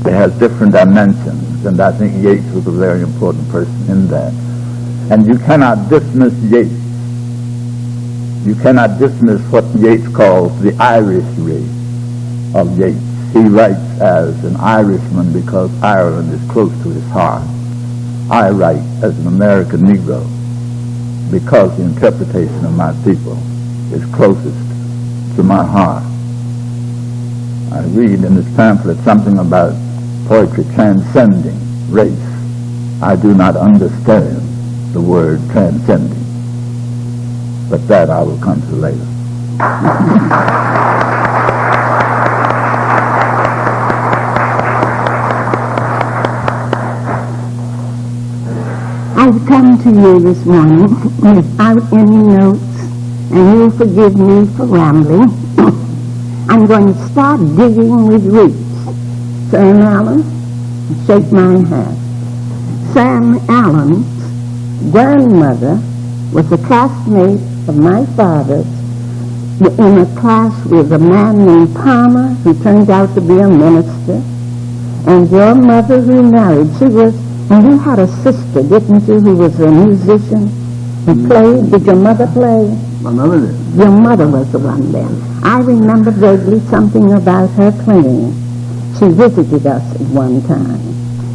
It has different dimensions, and I think Yeats was a very important person in that. And you cannot dismiss Yeats. You cannot dismiss what Yeats calls the Irish race of Yeats. He writes as an Irishman because Ireland is close to his heart. I write as an American Negro because the interpretation of my people is closest to my heart. I read in this pamphlet something about poetry transcending race. I do not understand the word transcending, but that I will come to later. I've come to you this morning without any notes, and you'll forgive me for rambling. I'm going to start digging with roots. Sam Allen, shake my hand. Sam Allen's grandmother was a classmate of my father's in a class with a man named Palmer, who turned out to be a minister, and your mother who married. And you had a sister, didn't you, who was a musician, who played? Did your mother play? My mother did. Your mother was the one then. I remember vaguely something about her playing. She visited us at one time,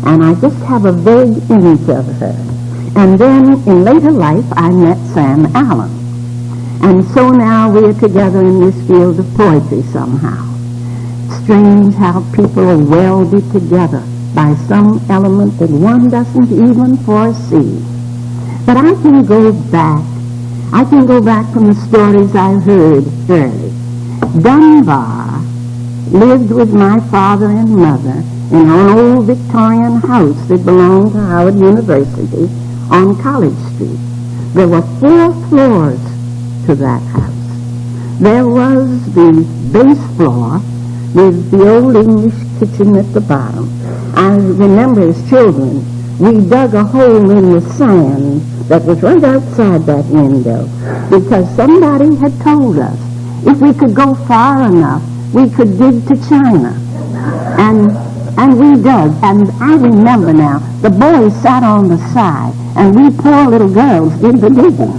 and I just have a vague image of her. And then in later life, I met Sam Allen. And so now we're together in this field of poetry somehow. Strange how people are welded together by some element that one doesn't even foresee. But I can go back from the stories I heard early. Dunbar lived with my father and mother in an old Victorian house that belonged to Howard University on College Street. There were 4 floors to that house. There was the base floor with the old English kitchen at the bottom. I remember as children, we dug a hole in the sand that was right outside that window because somebody had told us if we could go far enough, we could dig to China. And we dug. And I remember now, the boys sat on the side, and we poor little girls did the digging.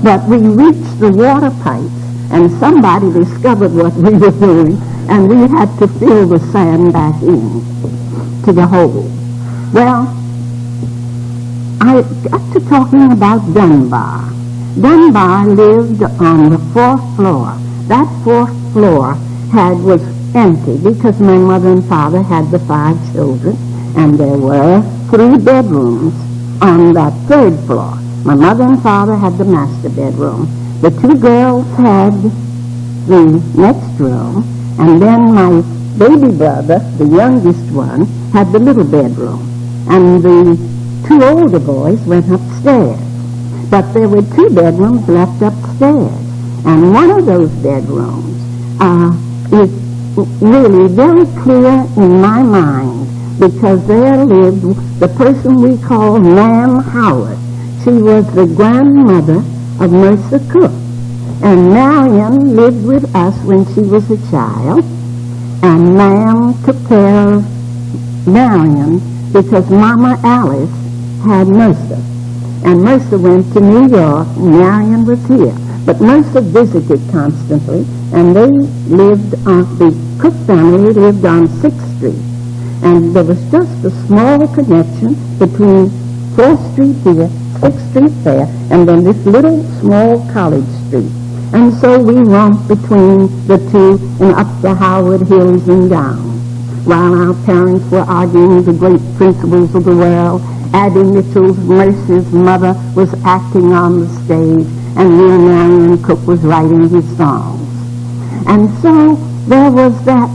But we reached the water pipes, and somebody discovered what we were doing, and we had to fill the sand back in to the hole. Well, I got to talking about Dunbar. Dunbar lived on the 4th floor. That 4th floor was empty because my mother and father had the 5 children, and there were 3 bedrooms on that 3rd floor. My mother and father had the master bedroom. The 2 girls had the next room, and then my baby brother, the youngest one, had the little bedroom, and the 2 older boys went upstairs. But there were 2 bedrooms left upstairs, and one of those bedrooms is really very clear in my mind because there lived the person we call Mam Howard. She was the grandmother of Mercer Cook, and Marion lived with us when she was a child, and Mam took care of Marion because Mama Alice had Mercer. And Mercer went to New York, and Marion was here. But Mercer visited constantly, and they lived the Cook family lived on 6th Street. And there was just a small connection between 4th Street here, 6th Street there, and then this little small College Street. And so we romped between the 2 and up the Howard Hills and down, while our parents were arguing the great principles of the world. Addie Mitchell's Mercer's mother was acting on the stage, and Neil Marion Cook was writing his songs. And so there was that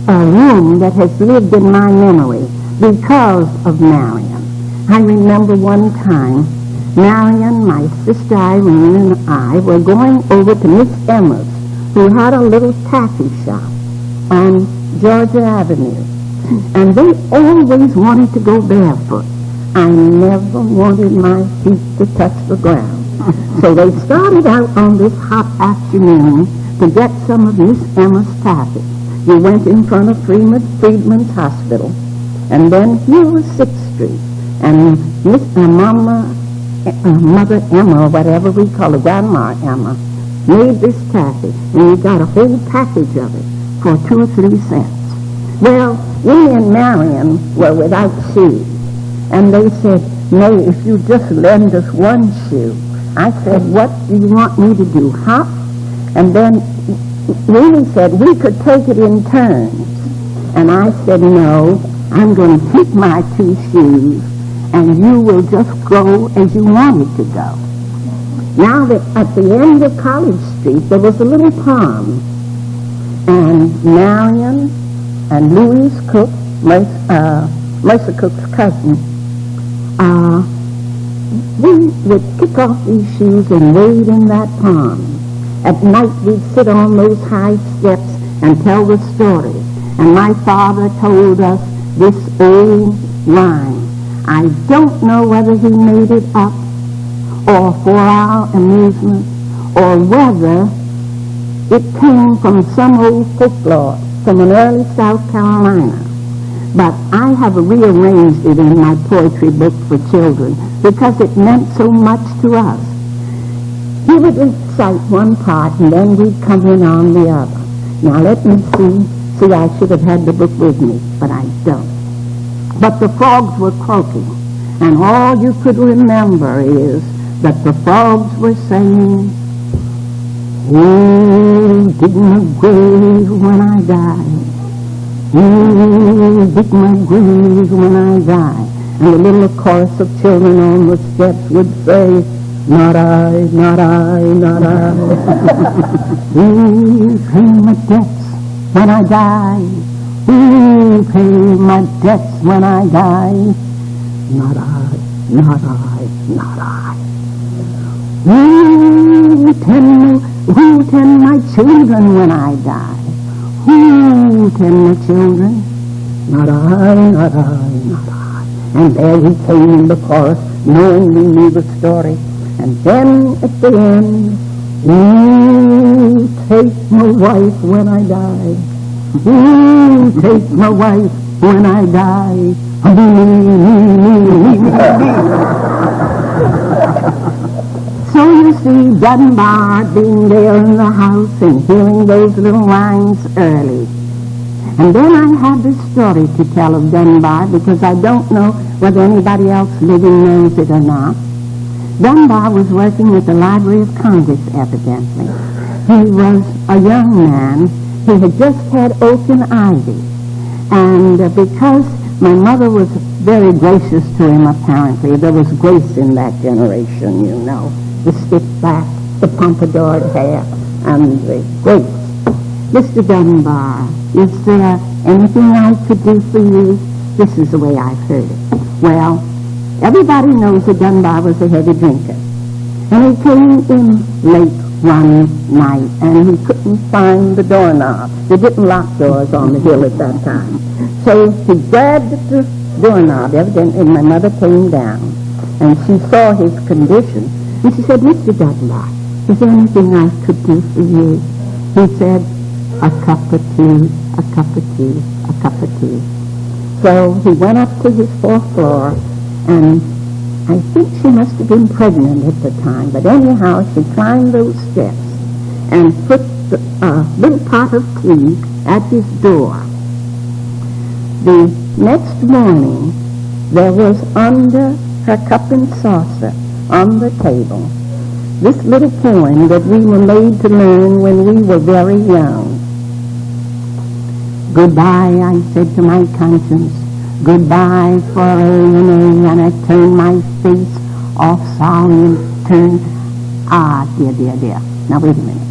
room that has lived in my memory because of Marion. I remember one time, Marion, my sister Irene, and I were going over to Miss Emma's, who had a little taffy shop on Georgia Avenue. And they always wanted to go barefoot. I never wanted my feet to touch the ground. So they started out on this hot afternoon to get some of Miss Emma's taffy. We went in front of Freedman's Hospital, and then here was 6th Street, and Mother Emma, or whatever we call her, Grandma Emma, made this taffy, and we got a whole package of it for 2 or 3 cents. Well, we and Marion were without shoes, and they said, "May, if you just lend us 1 shoe." I said, "What do you want me to do, hop?" And then Willie said we could take it in turns. And I said, "No, I'm going to keep my 2 shoes, and you will just go as you wanted to go." Now, at the end of College Street, there was a little pond, and Marion and Louise Cook, Mercer Cook's cousin, we would kick off these shoes and wade in that pond. At night, we'd sit on those high steps and tell the stories. And my father told us this old rhyme. I don't know whether he made it up or for our amusement, or whether it came from some old folklore from an early South Carolina. But I have rearranged it in my poetry book for children because it meant so much to us. He would recite one part, and then we'd come in on the other. Now let me see. See, I should have had the book with me, but I don't. But the frogs were croaking, and all you could remember is that the frogs were saying, "Oh, dig my grave when I die. Oh, dig my grave when I die." And the little chorus of children on the steps would say, "Not I, not I, not I." "Oh, pay my debts when I die. Oh, pay my debts when I die. Not I, not I, not I. Who tend my children when I die? Who tend my children? Not I, not I, not I." And there he came in the chorus, knowing we knew the story. And then at the end, "Ooh, take my wife when I die. Ooh, take my wife when I die. So you see Dunbar being there in the house and hearing those little lines early. And then I have this story to tell of Dunbar, because I don't know whether anybody else living knows it or not. Dunbar was working at the Library of Congress, evidently. He was a young man. He had just had oak and ivy. And because my mother was very gracious to him, apparently, there was grace in that generation, you know. The stiff back, the pompadoured hair, and the grace. "Mr. Dunbar, is there anything I could do for you?" This is the way I've heard it. Well, everybody knows that Dunbar was a heavy drinker. And he came in late one night, and he couldn't find the doorknob. They didn't lock doors on the hill at that time. So he grabbed the doorknob, evidently, and my mother came down, and she saw his condition. And she said, "Mr. Dunbar, is there anything I could do for you?" He said, "A cup of tea, a cup of tea, a cup of tea." So he went up to his 4th floor, and I think she must have been pregnant at the time, but anyhow, she climbed those steps and put the little pot of tea at his door. The next morning, there was under her cup and saucer on the table this little poem that we were made to learn when we were very young. "Goodbye," I said to my conscience, "goodbye for A&A," and I turned my face off sorry and turned, dear. Now wait a minute.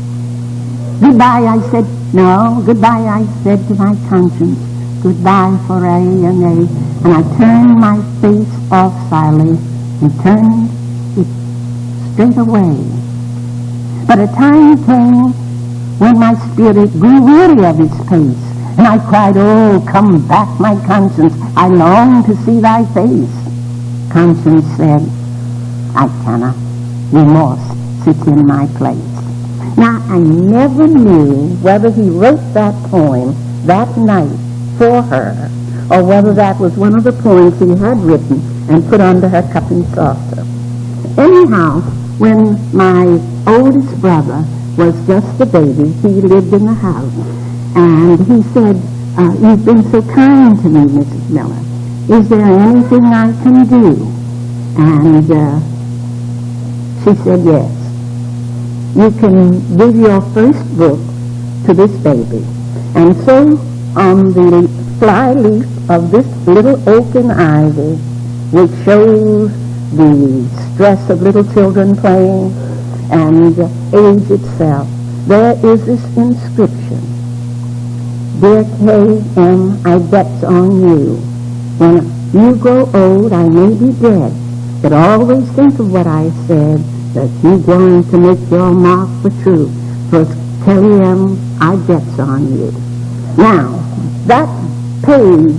"Goodbye," I said, no, "goodbye," I said to my conscience, "goodbye for A&A," and I turned my face off slyly and turned it straight away. But a time came when my spirit grew weary of its pace, and I cried, "Oh, come back, my conscience, I long to see thy face." Conscience said, "I cannot. Remorse sits in my place." Now, I never knew whether he wrote that poem that night for her, or whether that was one of the poems he had written and put under her cup and saucer. Anyhow, when my oldest brother was just a baby, he lived in the house, and he said, "You've been so kind to me, Mrs. Miller. Is there anything I can do?" And she said, "Yes. You can give your first book to this baby." And so on the fly leaf of this little oaken ivy, which shows the stress of little children playing and age itself, there is this inscription: "Dear K.M., I bet on you. When you grow old, I may be dead, but always think of what I said, that you're going to make your mark for truth. For K.M., I bet on you." Now, that page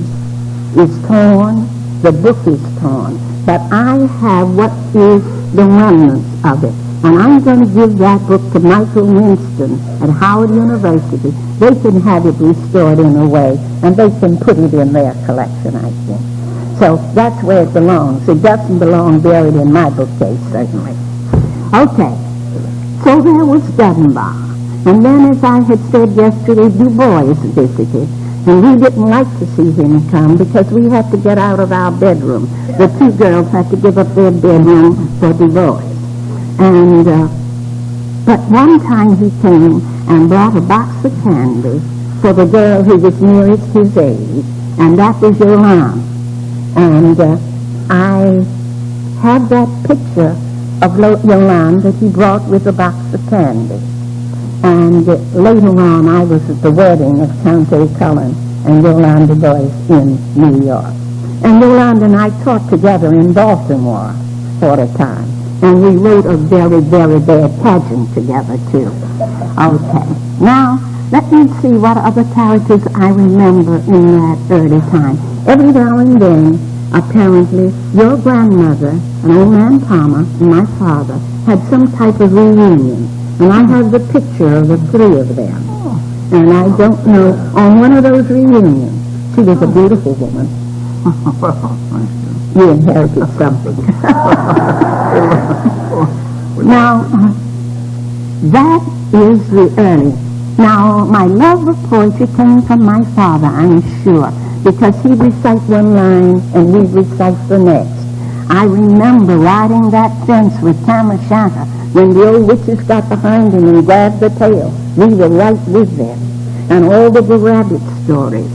is torn, the book is torn, but I have what is the remnants of it. And I'm going to give that book to Michael Winston at Howard University. They can have it restored in a way, and they can put it in their collection, I think. So that's where it belongs. It doesn't belong buried in my bookcase, certainly. Okay, so there was Dunbar. And then, as I had said yesterday, Du Bois visited. And we didn't like to see him come because we had to get out of our bedroom. The two girls had to give up their bedroom for Du Bois. And, but one time he came and brought a box of candy for the girl who was nearest his age, and that was Yolande. And I have that picture of Yolande that he brought with a box of candy. And later on, I was at the wedding of Count A. Cullen and Yolande Boyce in New York. And Yolande and I taught together in Baltimore for a time. And we wrote a very, very bad pageant together, too. Okay. Now, let me see what other characters I remember in that early time. Every now and then, apparently, your grandmother, and old man Palmer, and my father, had some type of reunion. And I have the picture of the three of them. And I don't know, on one of those reunions, she was a beautiful woman. You inherited something. Now, that is the early. Now, my love of poetry came from my father, I'm sure, because he'd recite one line and we'd recite the next. I remember riding that fence with Tam O'Shanter when the old witches got behind him and grabbed the tail. We were right with them. And all of the rabbit stories.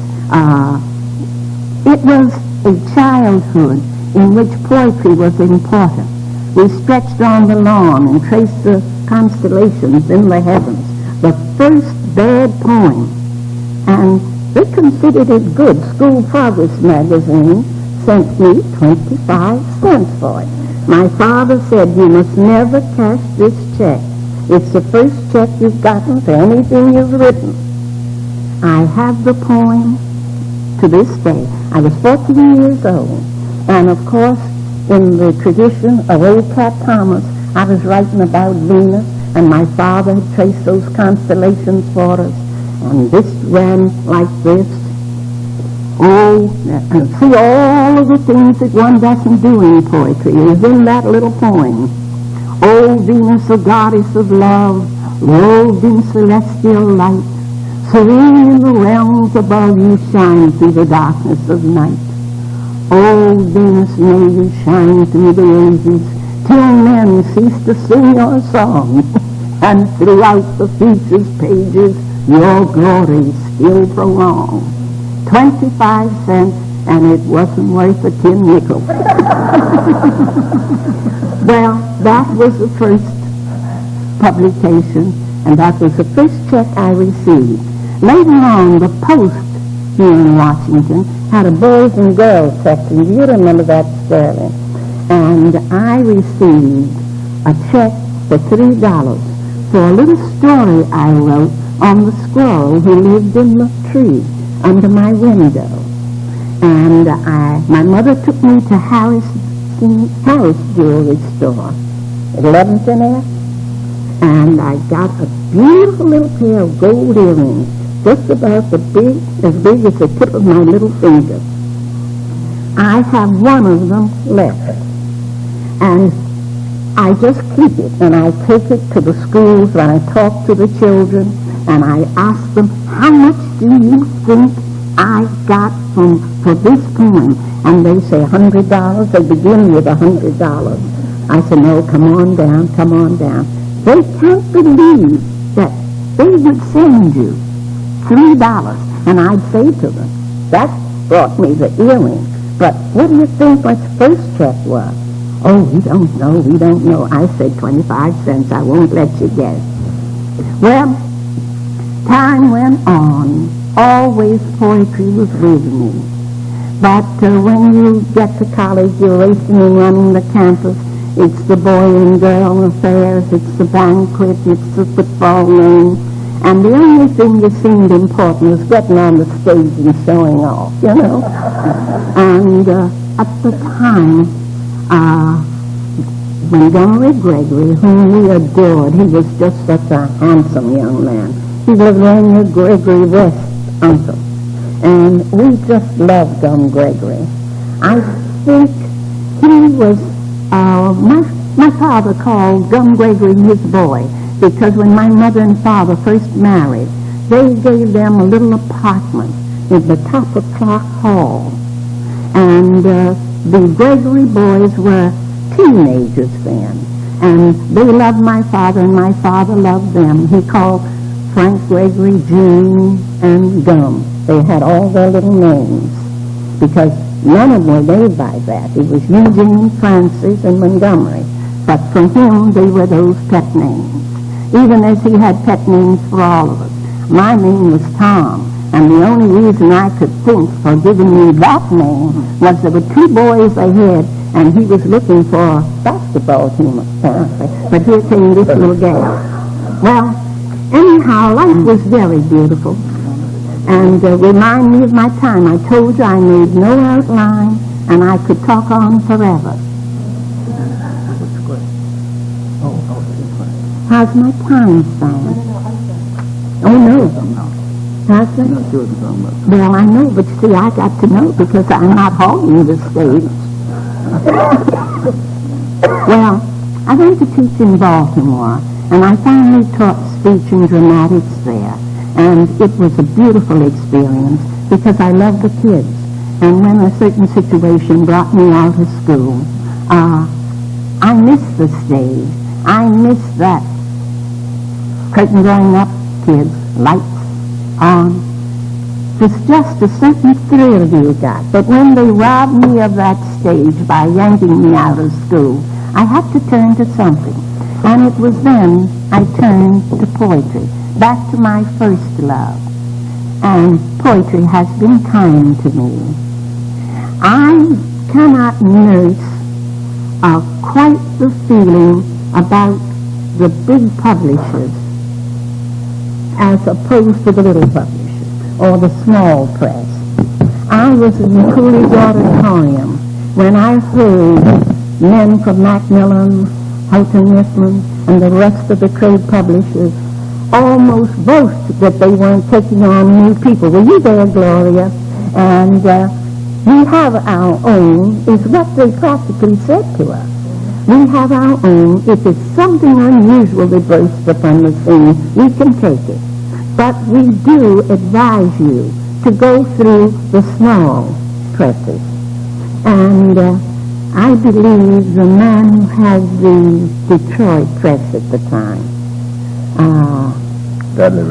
It was a childhood in which poetry was important. We stretched on the lawn and traced the constellations in the heavens. The first bad poem. And they considered it good. School Progress magazine sent me 25 cents for it. My father said, "You must never cash this check. It's the first check you've gotten for anything you've written." I have the poem to this day. I was 14 years old. And of course, in the tradition of old Pat Thomas, I was writing about Venus, and my father had traced those constellations for us. And this ran like this. Oh, and see, all of the things that one doesn't do in poetry is in that little poem. Oh, Venus, the goddess of love, robed in celestial light, serene in the realms above, you shine through the darkness of night. Oh, Venus, may you shine through the ages, till men cease to sing your song, and throughout the future's pages, your glory still prolong. 25 cents, and it wasn't worth a tin nickel. Well, that was the first publication, and that was the first check I received. Later on, the Post here in Washington had a boys and girls section. Do you remember that, Sterling? And I received a check for $3 for a little story I wrote on the squirrel who lived in the tree under my window. And my mother took me to Harris Jewelry Store at 11th and F, and I got a beautiful little pair of gold earrings, just about as big as the tip of my little finger. I have one of them left, and I just keep it, and I take it to the schools, and I talk to the children, and I ask them, how much do you think I got for this poem? And they say $100. They begin with $100. I say, no, come on down, come on down. They can't believe that they would send you $3. And I'd say to them, that brought me the earring. But what do you think my first check was? Oh, we don't know. I said 25 cents. I won't let you guess. Well, time went on. Always poetry was with me. But when you get to college, you're racing and running the campus. It's the boy and girl affairs. It's the banquet. It's the football game. And the only thing that seemed important was getting on the stage and showing off, you know. And at the time, Montgomery Gregory, whom we adored, he was just such a handsome young man. He was Lanier Gregory West's uncle. And we just loved Gregory. I think he was, my father called Gregory his boy, because when my mother and father first married, they gave them a little apartment at the top of Clark Hall. And the Gregory boys were teenagers then. And they loved my father, and my father loved them. He called Frank Gregory, Jean, and Gum. They had all their little names, because none of them were named by that. It was Eugene, Francis, and Montgomery. But from him, they were those pet names, even as he had pet names for all of us. My name was Tom, and the only reason I could think for giving me that name was there were two boys ahead, and he was looking for a basketball team, apparently. But here came this little gal. Well, anyhow, life was very beautiful. And remind me of my time. I told you I made no outline, and I could talk on forever. How's my time, Sam? Oh, no. How's it? Well, I know, but see, I got to know because I'm not hogging the stage. Well, I went to teach in Baltimore, and I finally taught speech and dramatics there. And it was a beautiful experience because I loved the kids. And when a certain situation brought me out of school, I missed the stage. I missed that curtain going up, kids, lights on. It's just a certain thrill you got. But when they robbed me of that stage by yanking me out of school, I had to turn to something. And it was then I turned to poetry. Back to my first love. And poetry has been kind to me. I cannot nurse quite the feeling about the big publishers as opposed to the little publishers or the small press. I was in the Coolidge Auditorium when I heard men from Macmillan, Houghton Mifflin, and the rest of the trade publishers almost boast that they weren't taking on new people. Were you there, Gloria? And we have our own, is what they practically said to us. We have our own. If it's something unusual that bursts upon the scene, we can take it. But we do advise you to go through the small presses. And I believe the man who had the Detroit press at the time, Dudley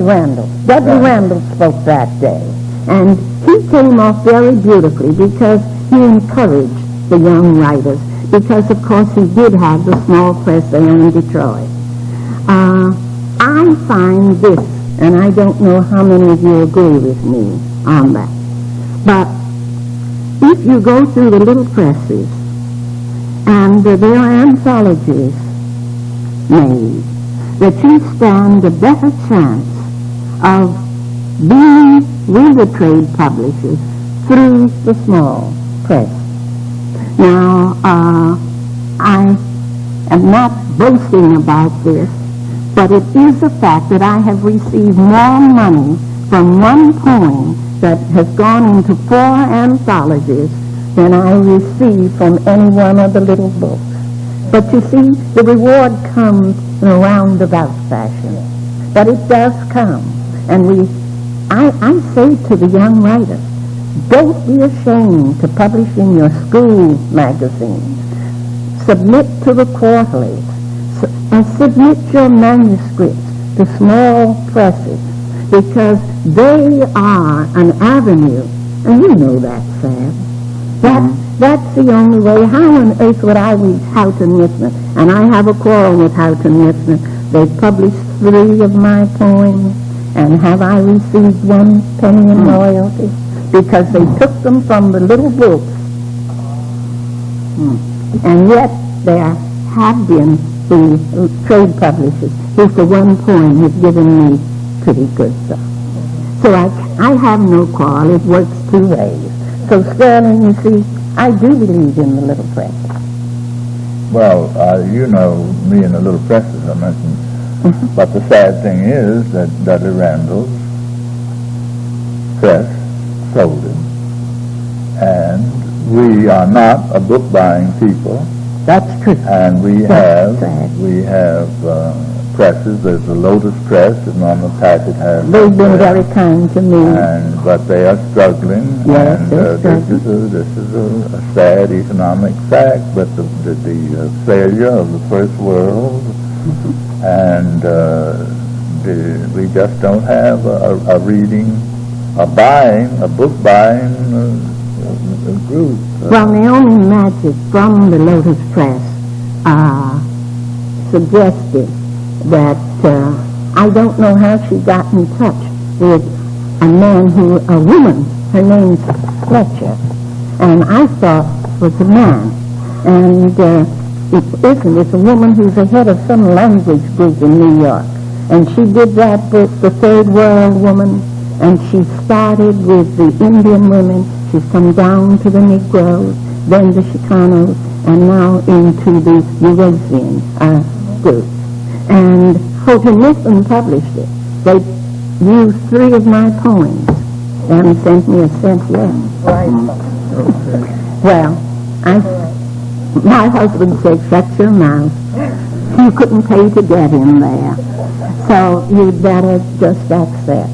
Randall. Dudley Randall spoke that day. And he came off very beautifully because he encouraged the young writers, because, of course, he did have the small press there in Detroit. I find this, and I don't know how many of you agree with me on that, but if you go through the little presses, and there are anthologies made, that you stand a better chance of being with the trade publishers through the small press. Now, I am not boasting about this, But it is a fact that I have received more money from one poem that has gone into 4 anthologies than I received from any one of the little books. But you see, the reward comes in a roundabout fashion. But it does come. And I say to the young writers, don't be ashamed to publish in your school magazines. Submit to the quarterlies. And submit your manuscripts to small presses, because they are an avenue. And you know that, Sam. That's the only way. How on earth would I reach Houghton Mifflin? And I have a quarrel with Houghton Mifflin. They published 3 of my poems, and have I received 1 penny in royalty? Because they took them from the little books. And yet there have been the trade publishers who for 1 poem have given me pretty good stuff. So I have no quarrel. It works 2 ways. So Sterling, you see, I do believe in the little press. Well, you know me and the little press, as I mentioned. But the sad thing is that Dudley Randall's press sold it. And we are not a book-buying people. That's true. And we have presses. There's the Lotus Press, and on the packet has. They've been very kind to me. But they are struggling. Yes, and they're struggling. this is a sad economic fact. But the failure of the first world, and we just don't have a reading, a book buying group. Well, Naomi Magic from the Lotus Press suggested that I don't know how she got in touch with a woman, her name's Fletcher, and I thought was a man. And it isn't. It's a woman who's the head of some language group in New York. And she did that book, The Third World Woman, and she started with the Indian women. She's come down to the Negroes, then the Chicanos, and now into the Eurasian group. And Houghton Mifflin published it. They used 3 of my poems. They haven't sent me a cent yet. Right. Well, my husband said, shut your mouth. You couldn't pay to get in there. So you'd better just accept.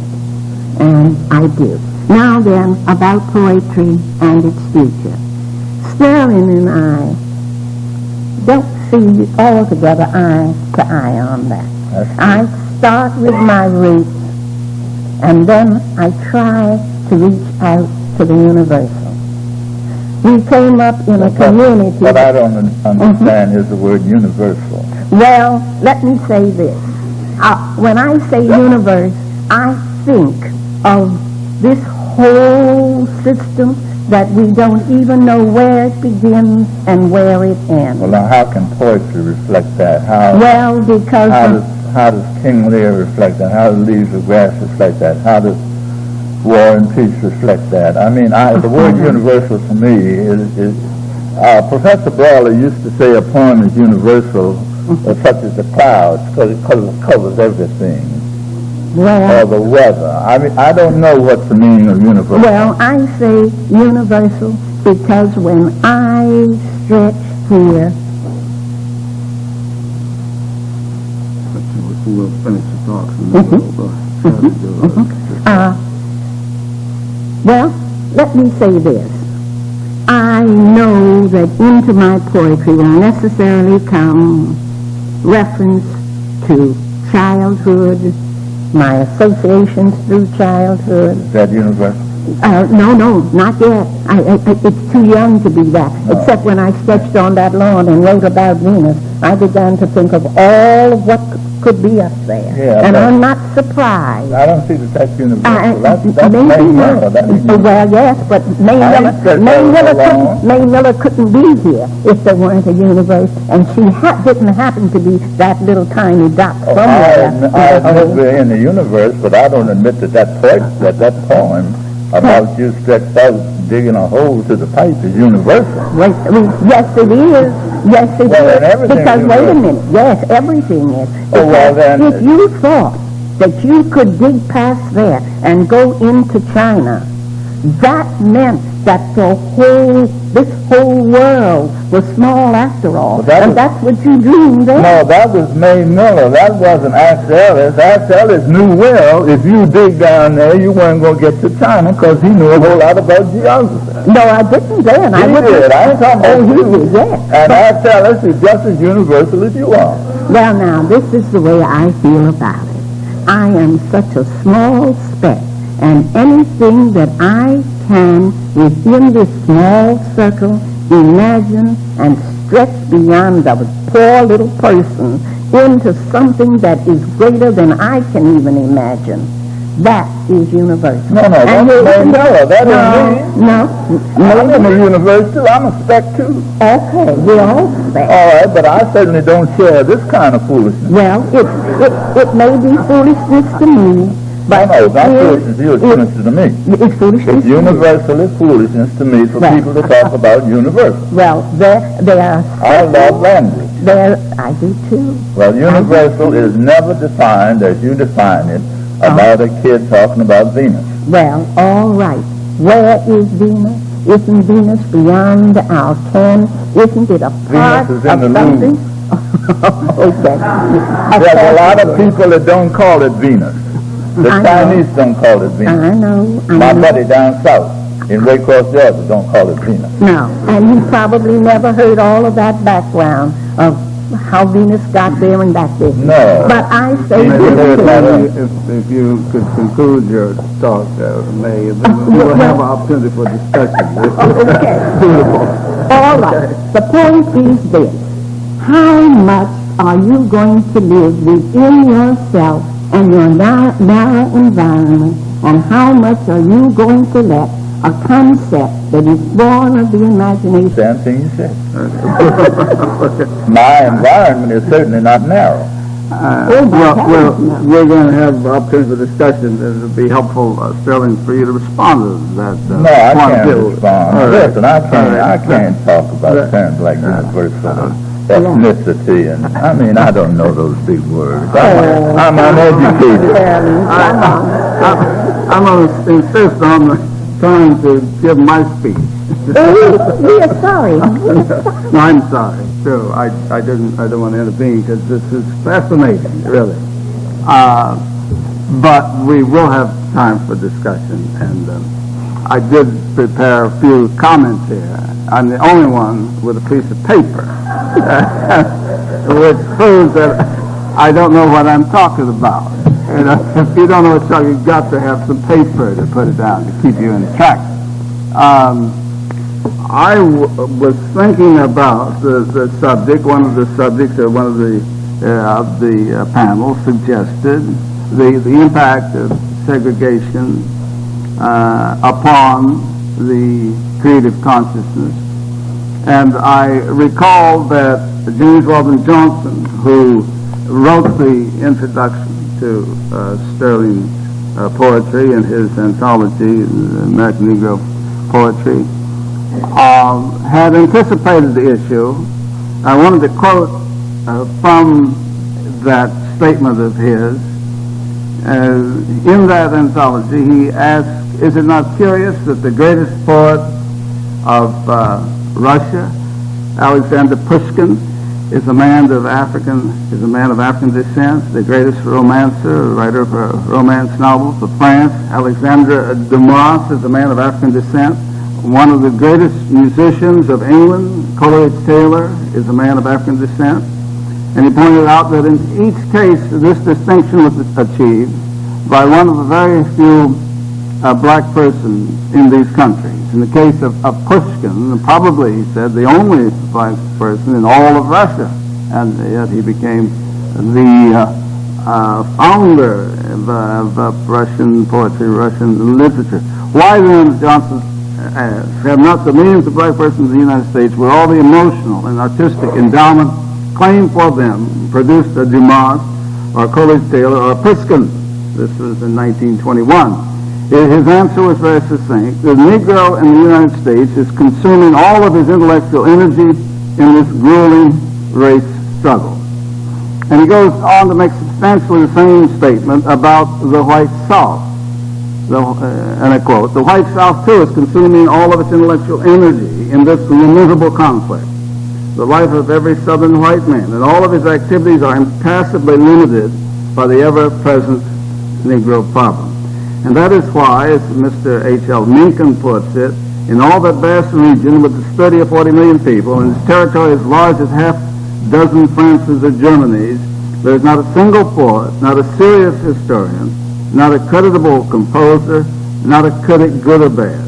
And I do. Now then, about poetry and its future. Sterling and I don't see altogether eye to eye on that. I start with my roots, and then I try to reach out to the universal. We came up in a community... What I don't understand is the word universal. Well, let me say this. When I say universe, I think of this whole system that we don't even know where it begins and where it ends. Well, now how can poetry reflect that? How does King Lear reflect that? How does Leaves of Grass reflect that? How does War and Peace reflect that? I mean, the word universal to me is Professor Brawley used to say a poem is universal, such as the clouds, because it covers everything. Well, or the weather. I mean, I don't know what's the meaning of universal. Well, I say universal because when I stretch here... We'll finish the talks in the middle. Well, let me say this. I know that into my poetry will necessarily come reference to childhood, my associations through childhood. Is that universal? No, not yet. It's too young to be that. No. Except when I sketched on that lawn and wrote about Venus, I began to think of all of what could be up there. Yeah, and I'm not surprised. I don't see that that's universal. That's maybe not. Well, yes, but May Miller couldn't be here if there weren't a universe, and she didn't happen to be that little tiny dot somewhere. I admit we're in the universe, but I don't admit that poem about you stretched out digging a hole to the pipe is universal. Yes, it is. Yes, it Well, is. then everything Because, is wait a universal. minute, yes, everything is. Oh, well, Because then- if you thought that you could dig past there and go into China, that meant that this whole world was small after all. But that And was- that's what you dreamed there. No, that was May Miller. That wasn't Axel Ellis. Axel Ellis knew well if you dig down there, you weren't going to get to China because he knew a whole lot about geography. No, I didn't then. He did. I ain't talking about Oh, he you. did, yes. And Axel Ellis is just as universal as you are. Well, now, this is the way I feel about it. I am such a small speck, and anything that I can, within this small circle, imagine and stretch beyond the poor little person into something that is greater than I can even imagine. That is universal. No, that's And May Miller. That ain't me. No, I'm in no. the universe too. I'm a speck too. Okay, we're all specs. All right, but I certainly don't share this kind of foolishness. Well, it may be foolishness to me, but No, it's not it is- foolishness to you. It's foolishness to me. It's foolishness It's to me. universally foolishness to me for Right. people to talk about universal. Well, there are I love language. I do too. Well, universal is never defined as you define it about a kid talking about Venus. Well, all right. Where is Venus? Isn't Venus beyond our ken? Isn't it a part Venus is of in the something? Okay. There's a lot of people that don't call it Venus. The I know. Chinese don't call it Venus. I know. My know. buddy down south in Waycross, Georgia, don't call it Venus. No, and he probably never heard all of that background of how Venus got there and back there. No. But I say Maybe this there's to not you. a- If you could conclude your talk, May, then we'll have an opportunity for discussion. Okay. All right. The point is this. How much are you going to live within yourself and your narrow environment, and how much are you going to let a concept that is born of the imagination? Same thing you said. My environment is certainly not narrow. Oh, my Well, heavens, no. we're going to have opportunity for discussion. It would be helpful, Sterling, for you to respond to that. No, I point of can't view. respond. All right. Listen, I can't talk about Right. terms like universal ethnicity, and I mean, I don't know those big words. I'm uneducated. I'm going to insist on trying to give my speech. We are sorry. No, I'm sorry. True, I don't want to intervene because this is fascinating, really. But we will have time for discussion, and I did prepare a few comments here. I'm the only one with a piece of paper, which proves that I don't know what I'm talking about. And if you don't know what you're talking, you've got to have some paper to put it down to keep you in track. I was thinking about the subject. One of the subjects, or one of the panel suggested the impact of segregation upon the creative consciousness, and I recall that James Weldon Johnson, who wrote the introduction to Sterling's poetry in his anthology, American Negro Poetry, had anticipated the issue. I wanted to quote from that statement of his. In that anthology, he asked, "Is it not curious that the greatest poet of Russia, Alexander Pushkin, is a man of African descent, the greatest romancer, writer of romance novels of France, Alexandre Dumas, is a man of African descent. One of the greatest musicians of England, Coleridge Taylor, is a man of African descent." And he pointed out that in each case, this distinction was achieved by one of the very few black persons in these countries. In the case of Pushkin, probably, he said, the only black person in all of Russia. And yet he became the founder of Russian poetry, Russian literature. Why then, Johnson asks, have not the millions of black persons in the United States, with all the emotional and artistic endowment claimed for them, produced a Dumas or a Coleridge Taylor or a Pushkin? This was in 1921. His answer was very succinct. The Negro in the United States is consuming all of his intellectual energy in this grueling race struggle. And he goes on to make substantially the same statement about the white South. And I quote, "The white South, too, is consuming all of its intellectual energy in this lamentable conflict. The life of every Southern white man and all of his activities are impassively limited by the ever-present Negro problem. And that is why, as Mr. H.L. Mencken puts it, in all that vast region with its 30 or 40 million people and its territory as large as half dozen Frances or Germanys, there is not a single poet, not a serious historian, not a creditable composer, not a critic good or bad,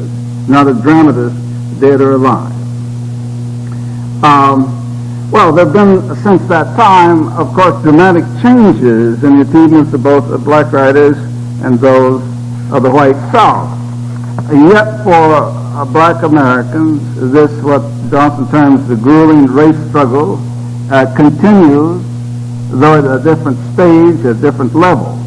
not a dramatist dead or alive." Well, there have been, since that time, of course, dramatic changes in the achievements of both the black writers and those of the white South. Yet for black Americans, this, what Johnson terms the grueling race struggle, continues, though at a different stage, at different level.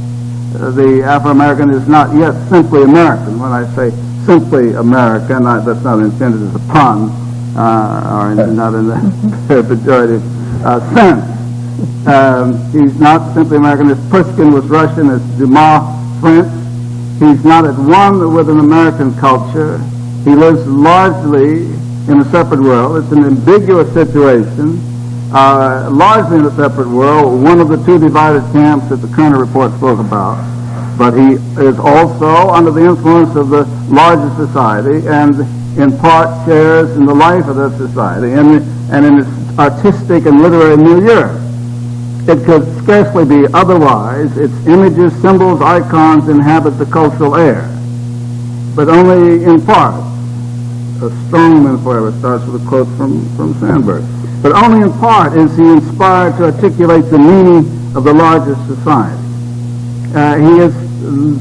The Afro-American is not yet simply American. When I say simply American, that's not intended as a pun, or not in the pejorative sense. He's not simply American as Pushkin was Russian, as Dumas French. He's not at one with an American culture. He lives largely in a separate world. It's an ambiguous situation, largely in a separate world, one of the two divided camps that the Kerner report spoke about. But he is also under the influence of the larger society and in part shares in the life of that society and in its artistic and literary milieu. It could scarcely be otherwise. Its images, symbols, icons inhabit the cultural air, but only in part. A strong metaphor ever starts with a quote from Sandburg. But only in part is he inspired to articulate the meaning of the larger society. He is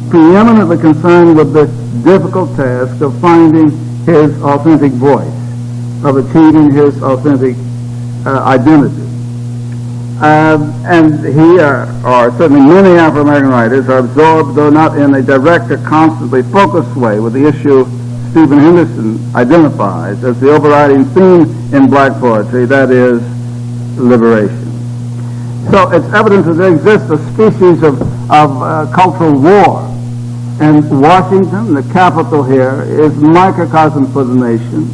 preeminently concerned with the difficult task of finding his authentic voice, of achieving his authentic identity. And he, or certainly many Afro-American writers, are absorbed, though not in a direct or constantly focused way, with the issue Stephen Henderson identifies as the overriding theme in black poetry, that is, liberation. So it's evident that there exists a species of cultural war. And Washington, the capital here, is microcosm for the nation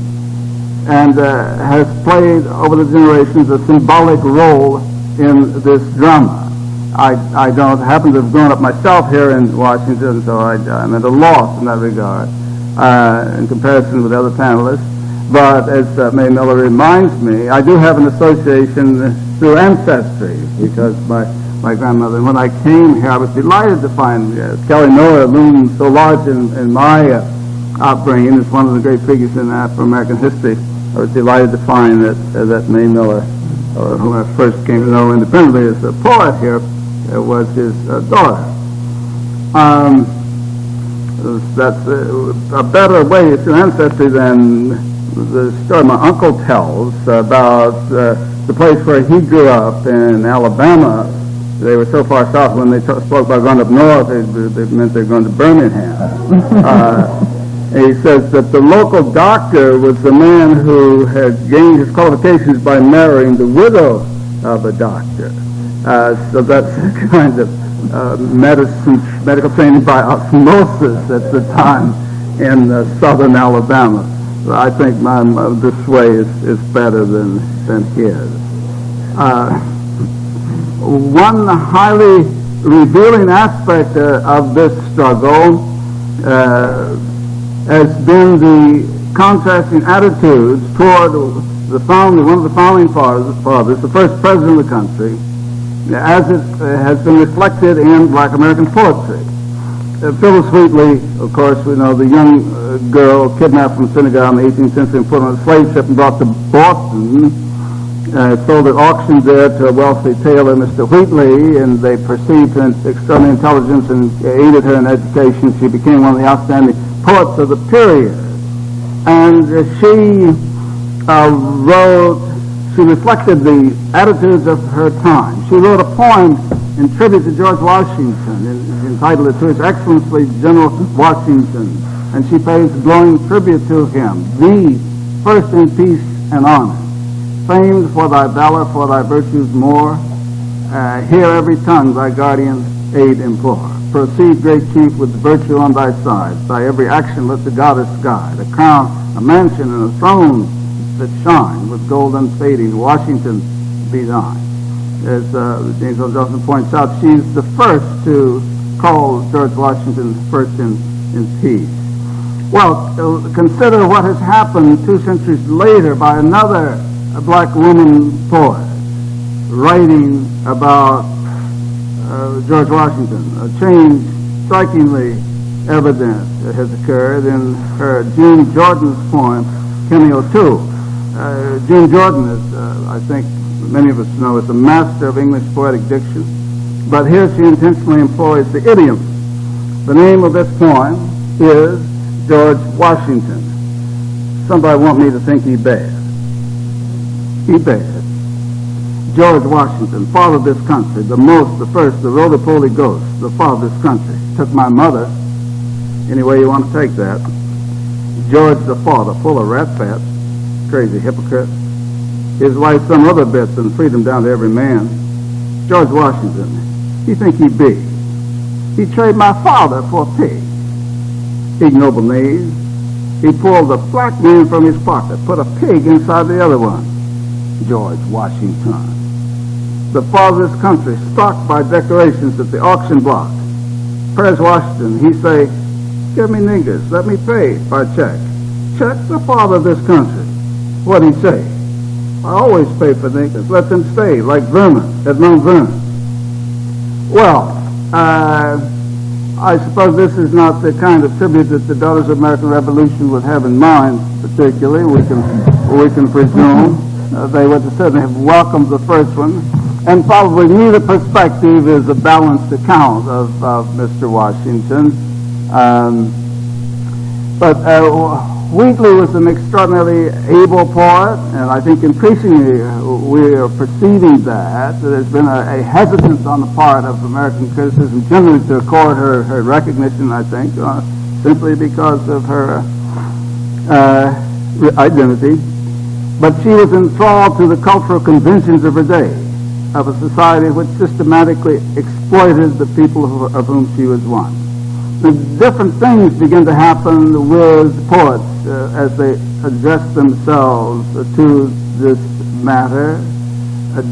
and has played over the generations a symbolic role in this drama. I don't happen to have grown up myself here in Washington, so I'm at a loss in that regard in comparison with other panelists. But as May Miller reminds me, I do have an association through ancestry because my grandmother, when I came here, I was delighted to find Kelly Miller loomed so large in my upbringing as one of the great figures in Afro-American history. I was delighted to find that May Miller, whom I first came to know independently as a poet here, was his daughter. That's a better way through ancestry than the story my uncle tells about the place where he grew up in Alabama. They were so far south when they spoke about going up north, it meant they were going to Birmingham. He says that the local doctor was the man who had gained his qualifications by marrying the widow of a doctor. So that's a kind of medical training by osmosis at the time in southern Alabama. I think this way is better than his. One highly revealing aspect of this struggle has been the contrasting attitudes toward one of the founding fathers, the first president of the country, as it has been reflected in black American poetry. Phyllis Wheatley, of course, we know, the young girl kidnapped from Senegal in the 18th century and put on a slave ship and brought to Boston, sold at auction there to a wealthy tailor, Mr. Wheatley, and they perceived her extraordinary intelligence and aided her in education. She became one of the outstanding poets of the period. And she reflected the attitudes of her time. She wrote a poem in tribute to George Washington, entitled it To His Excellency General Washington, and she pays glowing tribute to him, the first in peace and honor. famed for thy valor, for thy virtues more. Hear every tongue thy guardian aid implore. Proceed, great chief, with virtue on thy side. Thy every action let the goddess guide. A crown, a mansion, and a throne that shine with gold unfading. Washington be thine. As James L. Johnson points out, she's the first to call George Washington first in peace. Well, consider what has happened 2 centuries later by another black woman poet writing about George Washington. A change strikingly evident has occurred in her June Jordan's poem, Kenny O'Toole. June Jordan is, I think many of us know, is a master of English poetic diction, but here she intentionally employs the idiom. The name of this poem is George Washington. Somebody want me to think he bad. He bad. George Washington, father of this country, the most, the first, the roly-poly ghost, the father of this country. Took my mother, any way you want to take that. George the father, full of rat fat, crazy hypocrite. His wife some other bits and freedom down to every man. George Washington, he think he big. He trade my father for a pig. Ignoble knees. He pulled the black man from his pocket, put a pig inside the other one. George Washington. The father of this country, stocked by decorations at the auction block. Prez Washington, he say, give me niggers, let me pay by check. Check the father of this country. What'd he say? I always pay for niggers, let them stay, like vermin at Mount Vernon. Well, I suppose this is not the kind of tribute that the Daughters of the American Revolution would have in mind, particularly. We can presume they would certainly have welcomed the first one, and probably neither perspective is a balanced account of Mr. Washington. But Wheatley was an extraordinarily able poet, and I think increasingly we are perceiving that. There's been a hesitance on the part of American criticism generally to accord her recognition, I think, simply because of her identity. But she was enthralled to the cultural conventions of her day, of a society which systematically exploited the people of whom she was one. The different things begin to happen with poets as they address themselves to this matter.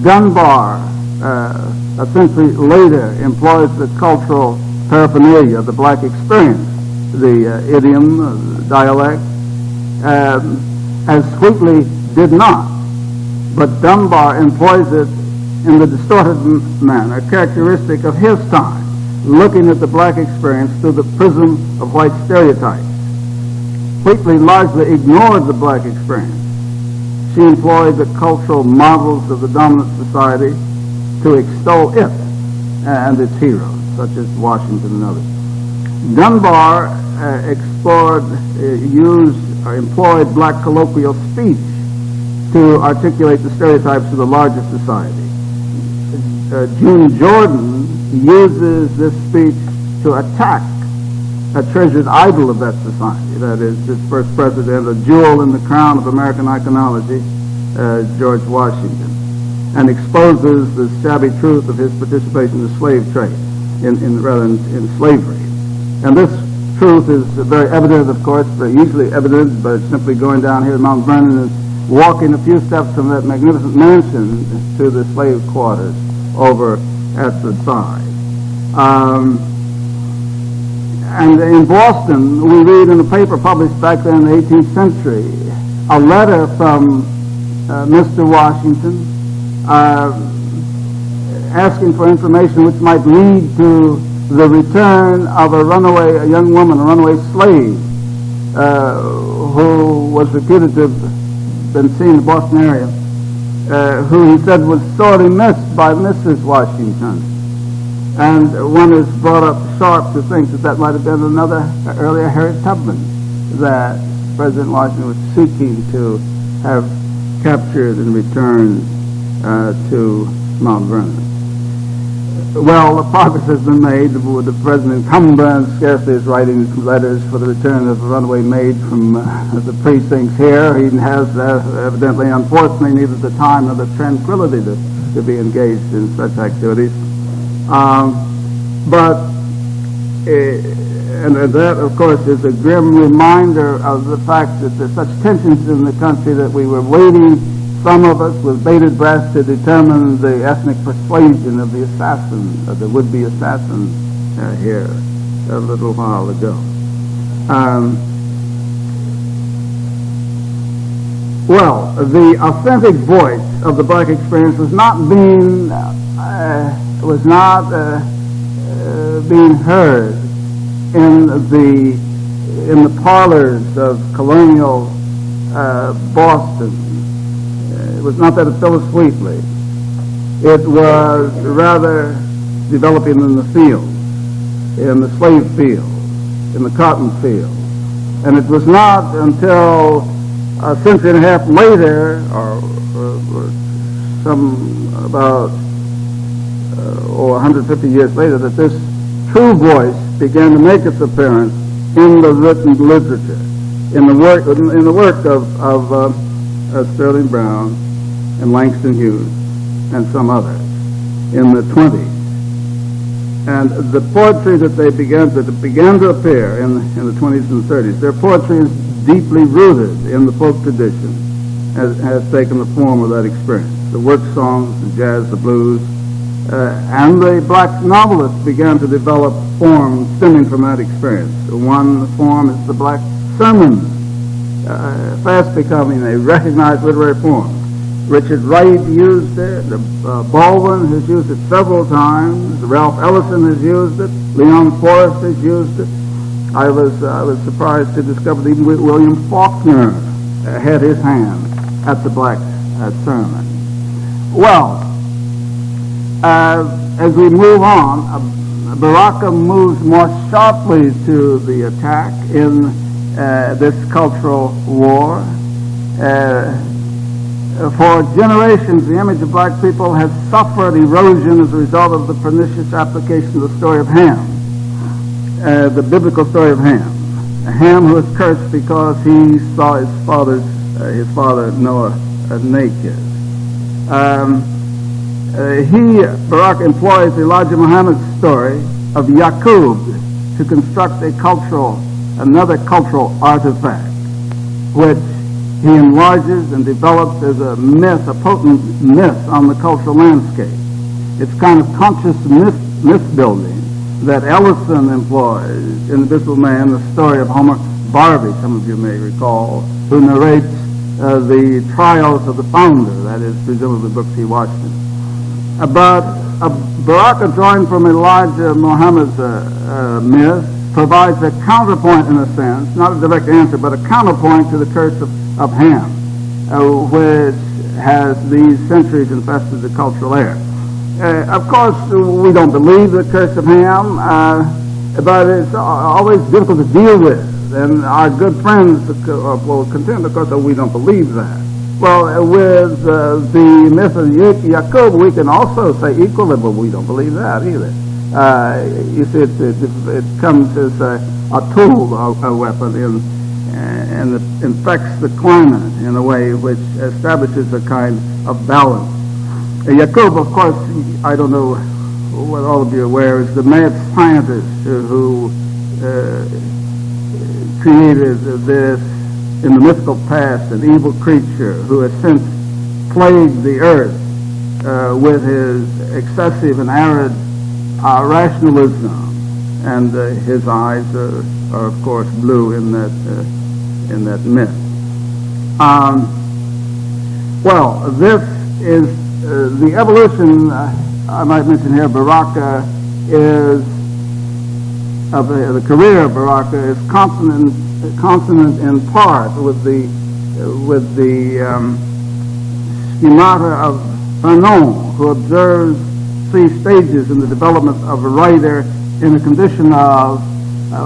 Dunbar, a century later, employs the cultural paraphernalia of the black experience, the idiom, the dialect, as Wheatley did not. But Dunbar employs it in the distorted manner characteristic of his time, looking at the black experience through the prism of white stereotypes. Wheatley largely ignored the black experience. She employed the cultural models of the dominant society to extol it and its heroes, such as Washington and others. Dunbar employed black colloquial speech to articulate the stereotypes of the larger society. June Jordan uses this speech to attack a treasured idol of that society, that is, its first president, a jewel in the crown of American iconology, George Washington, and exposes the shabby truth of his participation in the slave trade, in slavery. And this truth is very evident, of course, very easily evident by simply going down here to Mount Vernon and walking a few steps from that magnificent mansion to the slave quarters over at the side. And in Boston, we read in a paper published back then in the 18th century, a letter from Mr. Washington asking for information which might lead to the return of a young woman, a runaway slave, who was reputed to have been seen in the Boston area, who he said was sorely missed by Mrs. Washington. And one is brought up sharp to think that might have been another earlier Harriet Tubman that President Washington was seeking to have captured and returned to Mount Vernon. well, the progress has been made. The President Cumberland scarcely is writing letters for the return of a runaway maid from the precincts here. He has evidently, unfortunately, neither the time nor the tranquility to be engaged in such activities. And that, of course, is a grim reminder of the fact that there's such tensions in the country that we were waiting, some of us, with bated breath to determine the ethnic persuasion of the assassin, of the would-be assassin here a little while ago. Well, the authentic voice of the black experience was not being being heard in the parlors of colonial Boston. It was not that it fell sweetly. It was rather developing in the field, in the slave field, in the cotton field. And it was not until a century and a half later, or some about 150 years later, that this true voice began to make its appearance in the written literature, in the work of Sterling Brown and Langston Hughes and some others in the 20s. And the poetry that began to appear in the 20s and 30s, their poetry is deeply rooted in the folk tradition, has taken the form of that experience. The work songs, the jazz, the blues, and the black novelists began to develop forms stemming from that experience. One form is the black sermon, fast becoming a recognized literary form. Richard Wright used it, Baldwin has used it several times, Ralph Ellison has used it, Leon Forrest has used it. I was surprised to discover that even William Faulkner had his hand at the black sermon. Well, as we move on, Baraka moves more sharply to the attack in this cultural war. For generations, the image of black people has suffered erosion as a result of the pernicious application of the story of Ham, the biblical story of Ham. Ham, who was cursed because he saw his father Noah naked. Barak employs Elijah Muhammad's story of Yaqub to construct another cultural artifact, which he enlarges and develops as a myth, a potent myth on the cultural landscape. It's kind of conscious myth building that Ellison employs in The Invisible Man, the story of Homer Barbie, some of you may recall, who narrates the trials of the founder, that is, presumably Booker T. Washington. But Baraka, drawing from Elijah Muhammad's myth, provides a counterpoint in a sense, not a direct answer, but a counterpoint to the curse of Ham, which has these centuries infested the cultural air. Of course, we don't believe the curse of Ham, but it's always difficult to deal with. And our good friends will contend, of course, that we don't believe that. Well, with the myth of Yaqub, we can also say equally, but we don't believe that either. You see, it comes as a tool, a weapon, and it infects the climate in a way which establishes a kind of balance. Yaqub, of course, I don't know what all of you are aware, is the mad scientist who created this, in the mythical past, an evil creature who has since plagued the earth with his excessive and arid rationalism, and his eyes are of course blue in that myth. Well, this is the evolution. I might mention here, Baraka is the career of Baraka is consonant in part with the schemata of Vernon, who observes 3 stages in the development of a writer in a condition of,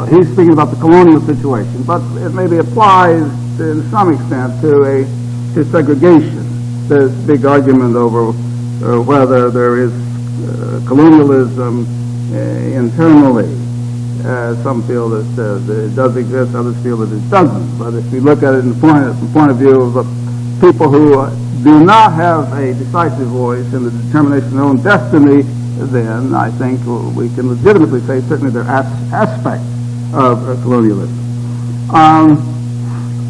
he's speaking about the colonial situation, but it maybe applies to some extent to segregation. There's big argument over whether there is colonialism internally. Some feel that it does exist, others feel that it doesn't. But if we look at it from the point of view of the people who do not have a decisive voice in the determination of their own destiny, then I think we can legitimately say certainly there are aspects of colonialism.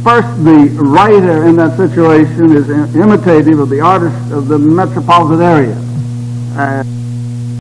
First, the writer in that situation is imitative of the artist of the metropolitan area.